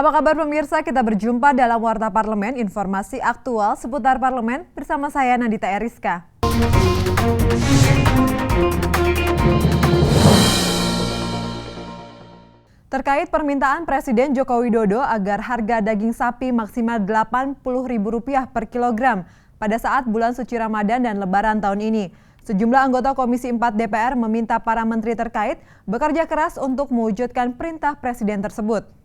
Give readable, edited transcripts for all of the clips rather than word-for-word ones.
Apa kabar pemirsa? Kita berjumpa dalam Warta Parlemen, informasi aktual seputar parlemen bersama saya Nandita Eriska. Terkait permintaan Presiden Joko Widodo agar harga daging sapi maksimal Rp80.000 per kilogram pada saat bulan suci Ramadan dan Lebaran tahun ini. Sejumlah anggota Komisi 4 DPR meminta para menteri terkait bekerja keras untuk mewujudkan perintah Presiden tersebut.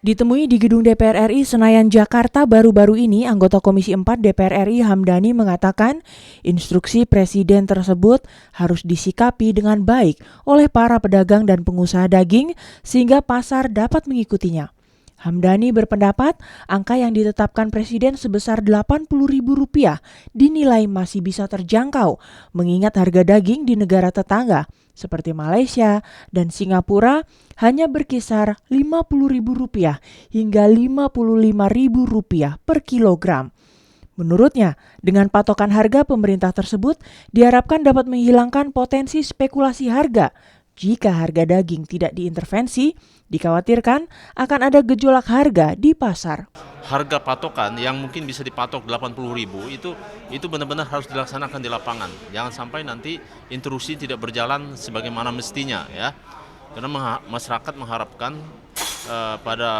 Ditemui di gedung DPR RI Senayan, Jakarta baru-baru ini, anggota Komisi 4 DPR RI Hamdani mengatakan instruksi Presiden tersebut harus disikapi dengan baik oleh para pedagang dan pengusaha daging sehingga pasar dapat mengikutinya. Hamdani berpendapat angka yang ditetapkan Presiden sebesar Rp80.000 dinilai masih bisa terjangkau mengingat harga daging di negara tetangga seperti Malaysia dan Singapura hanya berkisar Rp50.000 hingga Rp55.000 per kilogram. Menurutnya, dengan patokan harga pemerintah tersebut diharapkan dapat menghilangkan potensi spekulasi harga. Jika harga daging tidak diintervensi, dikhawatirkan akan ada gejolak harga di pasar. Harga patokan yang mungkin bisa dipatok 80.000 itu benar-benar harus dilaksanakan di lapangan. Jangan sampai nanti intrusi tidak berjalan sebagaimana mestinya ya. Karena masyarakat mengharapkan pada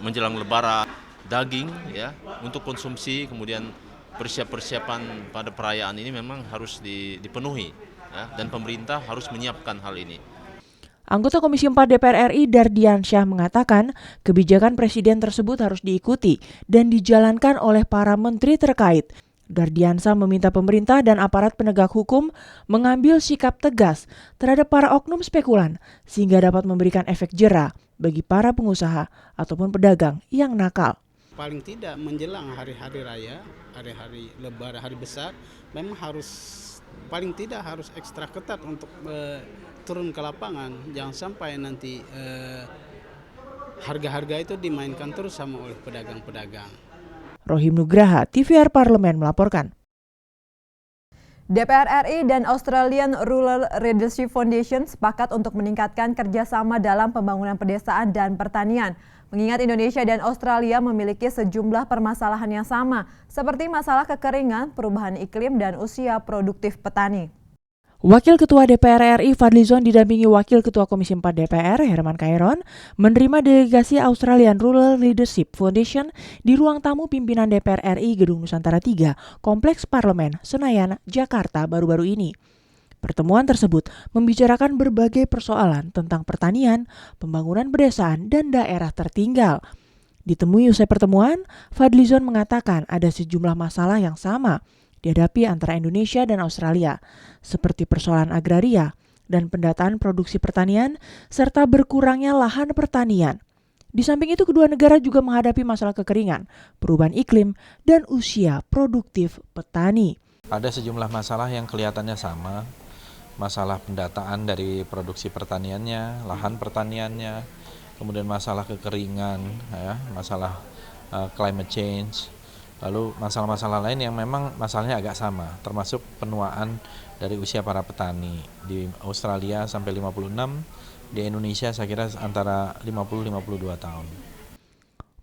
menjelang Lebaran daging ya untuk konsumsi, kemudian persiapan pada perayaan ini memang harus dipenuhi ya, dan pemerintah harus menyiapkan hal ini. Anggota Komisi 4 DPR RI Dardiansyah mengatakan kebijakan Presiden tersebut harus diikuti dan dijalankan oleh para menteri terkait. Dardiansyah meminta pemerintah dan aparat penegak hukum mengambil sikap tegas terhadap para oknum spekulan sehingga dapat memberikan efek jera bagi para pengusaha ataupun pedagang yang nakal. Paling tidak menjelang hari-hari raya, hari-hari Lebaran, hari besar, memang harus paling tidak harus ekstra ketat untuk turun ke lapangan. Jangan sampai nanti harga-harga itu dimainkan terus sama oleh pedagang-pedagang. Rohim Nugraha, TVR Parlemen melaporkan. DPR RI dan Australian Rural Leadership Foundation sepakat untuk meningkatkan kerjasama dalam pembangunan pedesaan dan pertanian. Mengingat Indonesia dan Australia memiliki sejumlah permasalahan yang sama, seperti masalah kekeringan, perubahan iklim, dan usia produktif petani. Wakil Ketua DPR RI Fadlizon didampingi Wakil Ketua Komisi 4 DPR Herman Khairon menerima delegasi Australian Rural Leadership Foundation di ruang tamu pimpinan DPR RI Gedung Nusantara 3, Kompleks Parlemen, Senayan, Jakarta baru-baru ini. Pertemuan tersebut membicarakan berbagai persoalan tentang pertanian, pembangunan pedesaan, dan daerah tertinggal. Ditemui usai pertemuan, Fadlizon mengatakan ada sejumlah masalah yang sama dihadapi antara Indonesia dan Australia, seperti persoalan agraria dan pendataan produksi pertanian, serta berkurangnya lahan pertanian. Di samping itu, kedua negara juga menghadapi masalah kekeringan, perubahan iklim, dan usia produktif petani. Ada sejumlah masalah yang kelihatannya sama, masalah pendataan dari produksi pertaniannya, lahan pertaniannya, kemudian masalah kekeringan, ya, masalah climate change, lalu masalah-masalah lain yang memang masalahnya agak sama, termasuk penuaan dari usia para petani. Di Australia sampai 56, di Indonesia saya kira antara 50-52 tahun.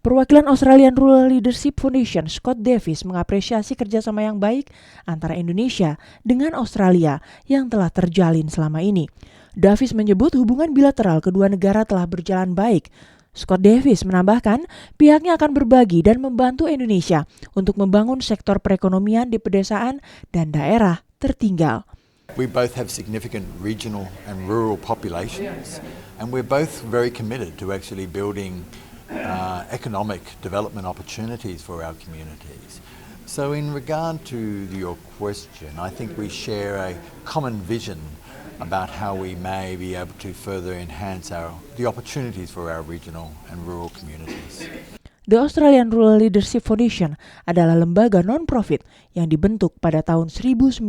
Perwakilan Australian Rural Leadership Foundation, Scott Davis, mengapresiasi kerjasama yang baik antara Indonesia dengan Australia yang telah terjalin selama ini. Davis menyebut hubungan bilateral kedua negara telah berjalan baik. Scott Davis menambahkan pihaknya akan berbagi dan membantu Indonesia untuk membangun sektor perekonomian di pedesaan dan daerah tertinggal. We both have significant regional and rural populations, and we're both very committed to actually building economic development opportunities for our communities. So in regard to your question, I think we share a common vision about how we may be able to further enhance the opportunities for our regional and rural communities. The Australian Rural Leadership Foundation adalah lembaga non-profit yang dibentuk pada tahun 1992.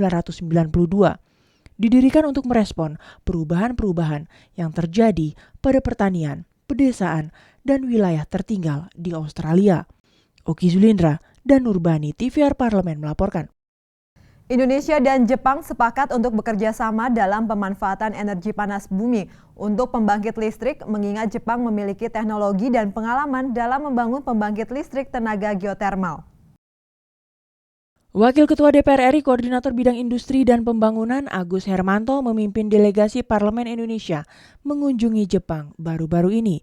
Didirikan untuk merespon perubahan-perubahan yang terjadi pada pertanian, pedesaan, dan wilayah tertinggal di Australia. Oki Zulindra dan Nurbani, TVR Parlemen melaporkan. Indonesia dan Jepang sepakat untuk bekerja sama dalam pemanfaatan energi panas bumi untuk pembangkit listrik, mengingat Jepang memiliki teknologi dan pengalaman dalam membangun pembangkit listrik tenaga geotermal. Wakil Ketua DPR RI Koordinator Bidang Industri dan Pembangunan Agus Hermanto memimpin delegasi Parlemen Indonesia mengunjungi Jepang baru-baru ini.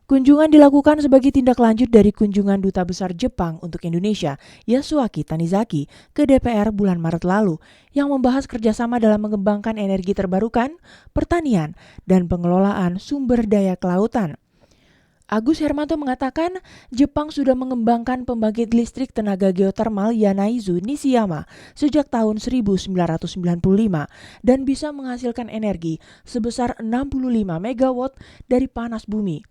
Kunjungan dilakukan sebagai tindak lanjut dari kunjungan Duta Besar Jepang untuk Indonesia, Yasuaki Tanizaki, ke DPR bulan Maret lalu, yang membahas kerjasama dalam mengembangkan energi terbarukan, pertanian, dan pengelolaan sumber daya kelautan. Agus Hermanto mengatakan Jepang sudah mengembangkan pembangkit listrik tenaga geotermal Yanaizu Nishiyama sejak tahun 1995 dan bisa menghasilkan energi sebesar 65 MW dari panas bumi.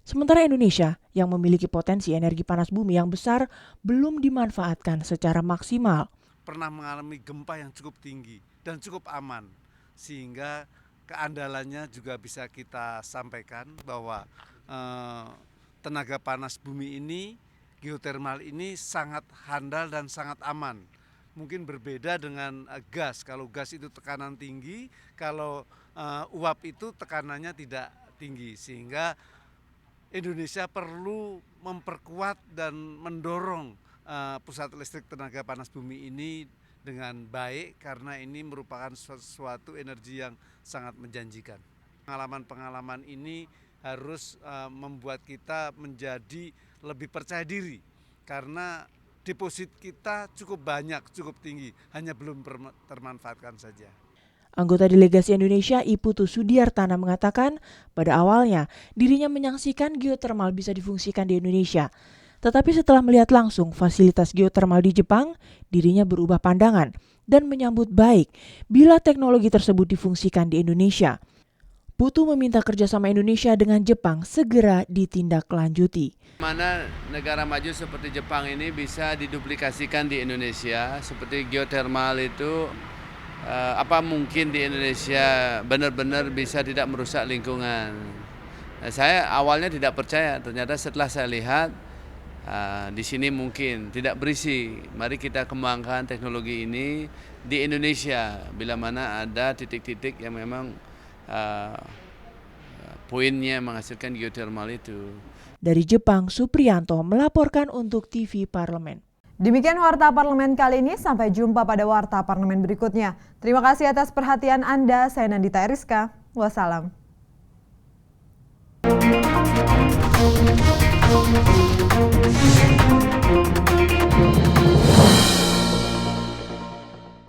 Sementara Indonesia yang memiliki potensi energi panas bumi yang besar belum dimanfaatkan secara maksimal. Pernah mengalami gempa yang cukup tinggi dan cukup aman, sehingga keandalannya juga bisa kita sampaikan bahwa tenaga panas bumi ini, geotermal ini sangat handal dan sangat aman. Mungkin berbeda dengan gas, kalau gas itu tekanan tinggi, kalau uap itu tekanannya tidak tinggi, sehingga Indonesia perlu memperkuat dan mendorong pusat listrik tenaga panas bumi ini dengan baik karena ini merupakan suatu energi yang sangat menjanjikan. Pengalaman-pengalaman ini harus membuat kita menjadi lebih percaya diri karena deposit kita cukup banyak, cukup tinggi, hanya belum termanfaatkan saja. Anggota delegasi Indonesia Iputu Sudiartana mengatakan pada awalnya dirinya menyaksikan geotermal bisa difungsikan di Indonesia. Tetapi setelah melihat langsung fasilitas geotermal di Jepang, dirinya berubah pandangan dan menyambut baik bila teknologi tersebut difungsikan di Indonesia. Putu meminta kerjasama Indonesia dengan Jepang segera ditindaklanjuti. Mana negara maju seperti Jepang ini bisa diduplikasikan di Indonesia, seperti geotermal itu apa mungkin di Indonesia benar-benar bisa tidak merusak lingkungan. Nah, saya awalnya tidak percaya, ternyata setelah saya lihat di sini mungkin tidak berisi. Mari kita kembangkan teknologi ini di Indonesia bila mana ada titik-titik yang memang poinnya menghasilkan geotermal itu. Dari Jepang, Supriyanto melaporkan untuk TV Parlemen. Demikian Warta Parlemen kali ini, sampai jumpa pada Warta Parlemen berikutnya. Terima kasih atas perhatian Anda, saya Nandita Eriska, wassalam.